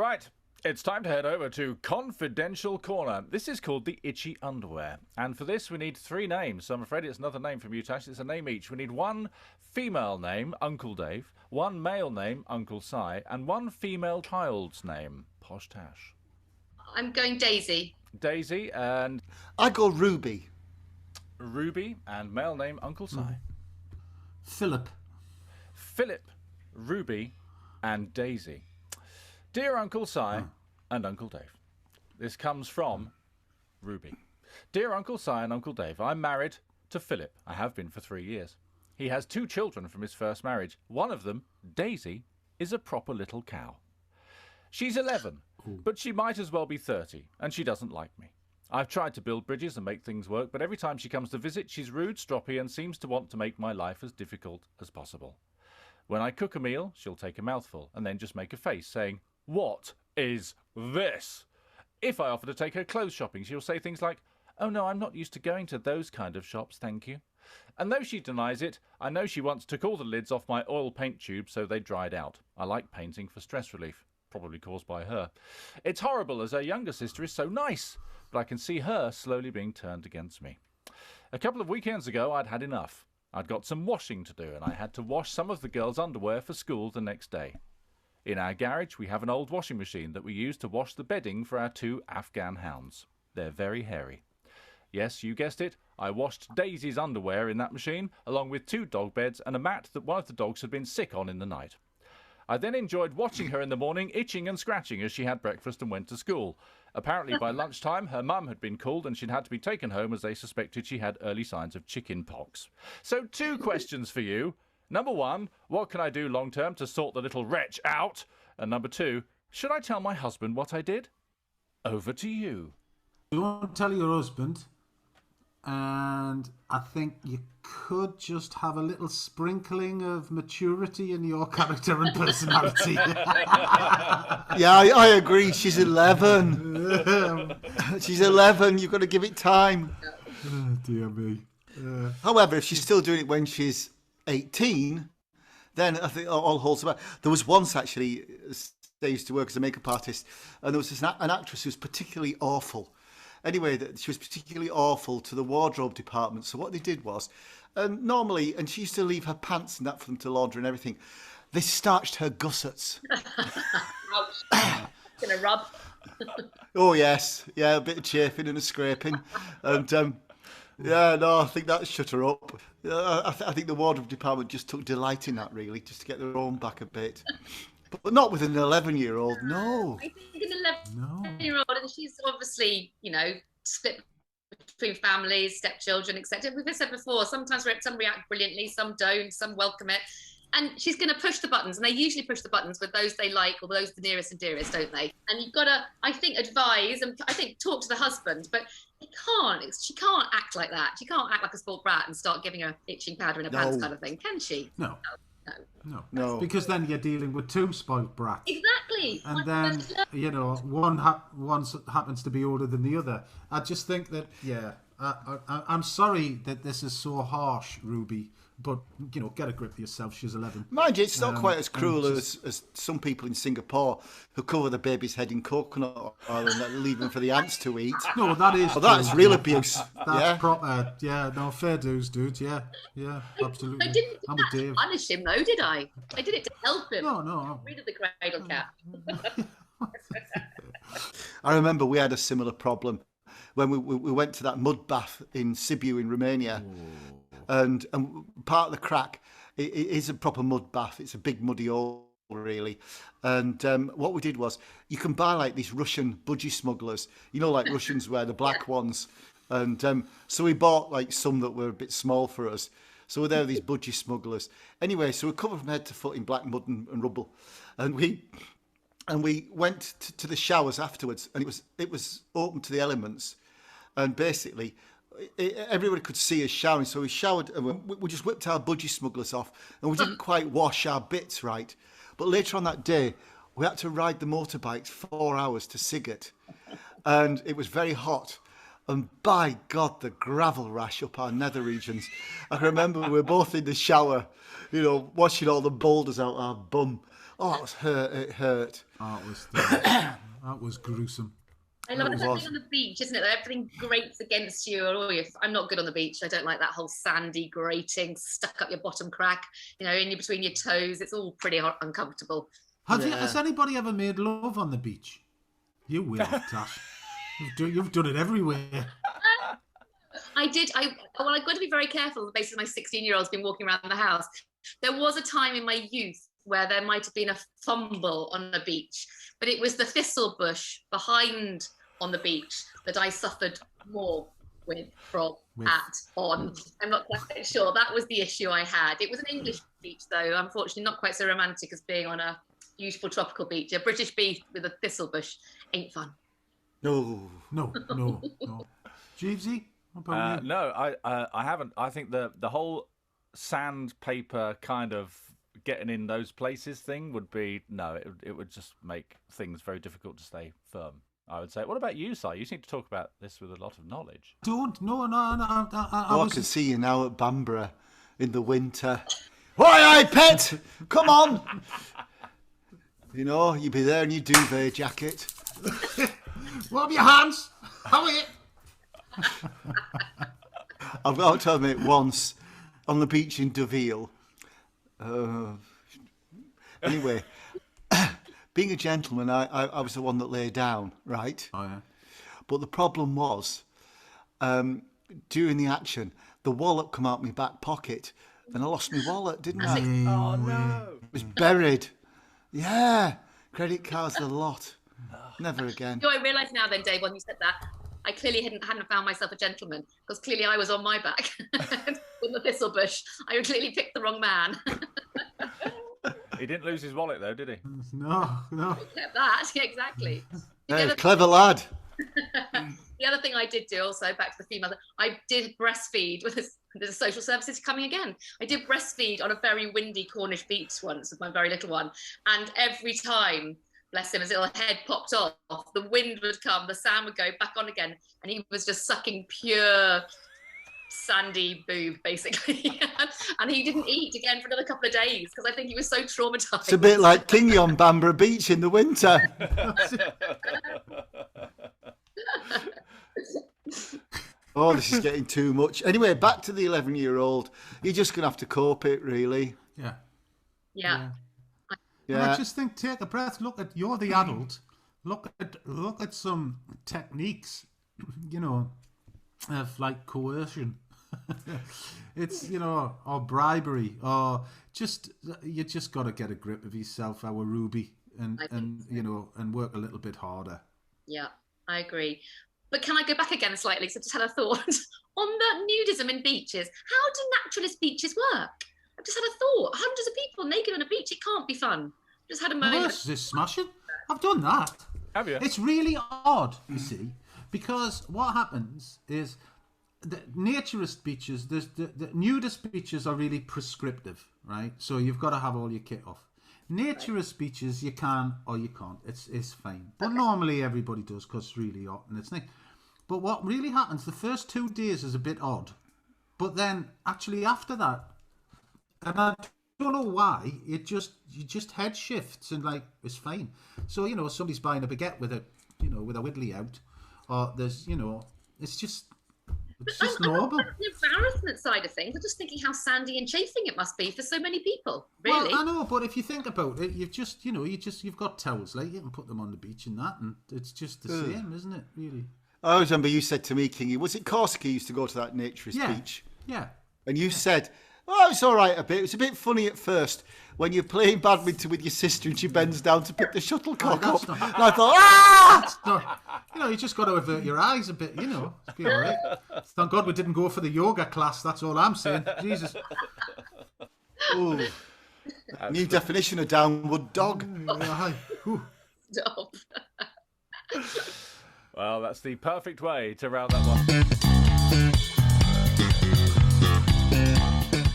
Right, it's time to head over to Confidential Corner. This is called the Itchy Underwear. And for this, we need 3 names. So I'm afraid it's another name from you, Tash. It's a name each. We need 1 female name, Uncle Dave, 1 male name, Uncle Si, and 1 female child's name, Posh Tash. I'm going Daisy. Daisy and... I go Ruby. Ruby and male name, Uncle Si. Philip. Philip, Ruby, and Daisy. Dear Uncle Si and Uncle Dave, this comes from Ruby. Dear Uncle Si and Uncle Dave, I'm married to Philip. I have been for 3 years. He has 2 children from his first marriage. One of them, Daisy, is a proper little cow. She's 11, but she might as well be 30, and she doesn't like me. I've tried to build bridges and make things work, but every time she comes to visit, she's rude, stroppy, and seems to want to make my life as difficult as possible. When I cook a meal, she'll take a mouthful and then just make a face, saying, "What is this?" If I offer to take her clothes shopping, she'll say things like, "Oh no, I'm not used to going to those kind of shops, thank you." And though she denies it, I know she once took all the lids off my oil paint tubes so they dried out. I like painting for stress relief, probably caused by her. It's horrible as her younger sister is so nice, but I can see her slowly being turned against me. A couple of weekends ago, I'd had enough. I'd got some washing to do, and I had to wash some of the girls' underwear for school the next day. In our garage, we have an old washing machine that we use to wash the bedding for our 2 Afghan hounds. They're very hairy. Yes, you guessed it, I washed Daisy's underwear in that machine, along with 2 dog beds and a mat that one of the dogs had been sick on in the night. I then enjoyed watching her in the morning, itching and scratching as she had breakfast and went to school. Apparently by lunchtime, her mum had been called and she'd had to be taken home as they suspected she had early signs of chicken pox. So 2 questions for you. Number 1, what can I do long term to sort the little wretch out? And number 2, should I tell my husband what I did? Over to you. You won't tell your husband, and I think you could just have a little sprinkling of maturity in your character and personality. Yeah, I agree. She's 11. She's 11. You've got to give it time. Oh, dear me. However, if she's still doing it when she's 18, then I think all holds about. There was once actually, I used to work as a makeup artist, and there was an actress who was particularly awful. Anyway, she was particularly awful to the wardrobe department. So what they did was, normally, and she used to leave her pants and that for them to launder and everything, they starched her gussets. Ouch. Gonna rub. Oh yes, yeah, a bit of chafing and a scraping, and yeah, no, I think that shut her up. I think the wardrobe department just took delight in that, really, just to get their own back a bit. But not with an 11-year-old, no. I think an 11-year-old, and she's obviously, split between families, stepchildren, etc. We've said before, sometimes some react brilliantly, some don't, some welcome it. And she's going to push the buttons, and they usually push the buttons with those they like or those the nearest and dearest, don't they? And you've got to, I think, advise and I think talk to the husband, but she can't act like that. She can't act like a spoiled brat and start giving her itching powder in her pants kind of thing, can she? No. No. Because then you're dealing with 2 spoiled brats. Exactly. And then, one happens to be older than the other. I just think that, I'm sorry that this is so harsh, Ruby, but, get a grip of yourself. She's 11. Mind you, it's not quite as cruel as some people in Singapore who cover the baby's head in coconut oil and then leave them for the ants to eat. No, that is Well, that's real abuse. That's proper. Yeah, no, fair dues, dude. Yeah, absolutely. I didn't I'm do with that Dave. to punish him, though, did I? I did it to help him. No. Rid of the cradle cat. I remember we had a similar problem when we went to that mud bath in Sibiu in Romania. And part of the crack, it is a proper mud bath. It's a big muddy hole, really. And what we did was, you can buy like these Russian budgie smugglers, like Russians wear the black ones. And so we bought like some that were a bit small for us. So there were these budgie smugglers. Anyway, so we're covered from head to foot in black mud and rubble. And we went to the showers afterwards, and it was open to the elements. And basically, everybody could see us showering, so we showered and we just whipped our budgie smugglers off, and we didn't quite wash our bits right. But later on that day, we had to ride the motorbikes 4 hours to Sigurd, and it was very hot. And by God, the gravel rash up our nether regions. I can remember we were both in the shower, washing all the boulders out our bum. Oh, that was hurt. It hurt. Oh, that was gruesome. I love it. On the beach, isn't it? Everything grates against you. I'm not good on the beach. I don't like that whole sandy grating, stuck up your bottom crack, in between your toes. It's all pretty uncomfortable. Has anybody ever made love on the beach? You will, Tash. You've done it everywhere. I've got to be very careful on the basis my 16-year-old's been walking around the house. There was a time in my youth where there might have been a fumble on the beach, but it was the thistle bush behind on the beach that I suffered more on. I'm not quite sure. That was the issue I had. It was an English beach, though, unfortunately not quite so romantic as being on a beautiful tropical beach. A British beach with a thistle bush ain't fun. No. Jeevesy, what about you? No, I haven't. I think the whole sandpaper kind of getting in those places thing would be it would just make things very difficult to stay firm, I would say. What about you, Si? You seem to talk about this with a lot of knowledge. I can see you now at Bamborough in the winter. Why, pet? Come on. You'd be there in your duvet jacket. Rub your hands. How are you? I've got to tell you, mate, once on the beach in Deauville. Anyway, being a gentleman, I was the one that lay down, right? Oh, yeah. But the problem was, during the action, the wallet come out my back pocket. Then I lost my wallet, didn't I? Oh, no. It was buried. Yeah. Credit cards, a lot. Never again. I realise now then, Dave, when you said that, I clearly hadn't found myself a gentleman, because clearly I was on my back with the thistle bush. I clearly picked the wrong man. He didn't lose his wallet, though, did he? No. He kept that, exactly. Hey, clever lad. The other thing I did do also, back to the female, I did breastfeed with the social services coming again. I did breastfeed on a very windy Cornish beach once with my very little one. And every time, bless him, his little head popped off, the wind would come, the sound would go back on again, and he was just sucking pure sandy boob, basically. And he didn't eat again for another couple of days because I think he was so traumatized. It's a bit like Kingy on Bamborough Beach in the winter. Oh, this is getting too much. Anyway, back to the 11-year-old. You're just going to have to cope it, really. Yeah. And I just think, take a breath. You're the adult. Look at some techniques, of like coercion. It's or bribery, or you just got to get a grip of yourself, our Ruby, and work a little bit harder. Yeah, I agree. But can I go back again slightly? So I just had a thought on the nudism in beaches. How do naturalist beaches work? I've just had a thought. Hundreds of people naked on a beach. It can't be fun. Just had a moment. This is smashing. I've done that. Have you? It's really odd, you see, because what happens is the naturist beaches, the nudist beaches are really prescriptive, right? So you've got to have all your kit off. Naturist beaches, you can or you can't. It's fine. But normally everybody does because it's really hot and it's nice. But what really happens, the first 2 days is a bit odd. But then actually after that, and I don't know why, you just head shifts and like it's fine. So somebody's buying a baguette with a Whitley out, or there's it's just normal. The embarrassment side of things. I'm just thinking how sandy and chafing it must be for so many people. Really? Well, I know, but if you think about it, you've got towels, like you can put them on the beach and that, and it's just the same, isn't it? Really. I always remember you said to me, Kingy, was it Corsica you used to go to that naturist beach? Yeah. And you said, oh, it's all right a bit. It was a bit funny at first when you're playing badminton with your sister and she bends down to pick the shuttlecock up. And I thought, you just got to avert your eyes a bit, It'll be all right. Thank God we didn't go for the yoga class. That's all I'm saying. Jesus. Ooh. New definition of downward dog. Stop. Well, that's the perfect way to round that one.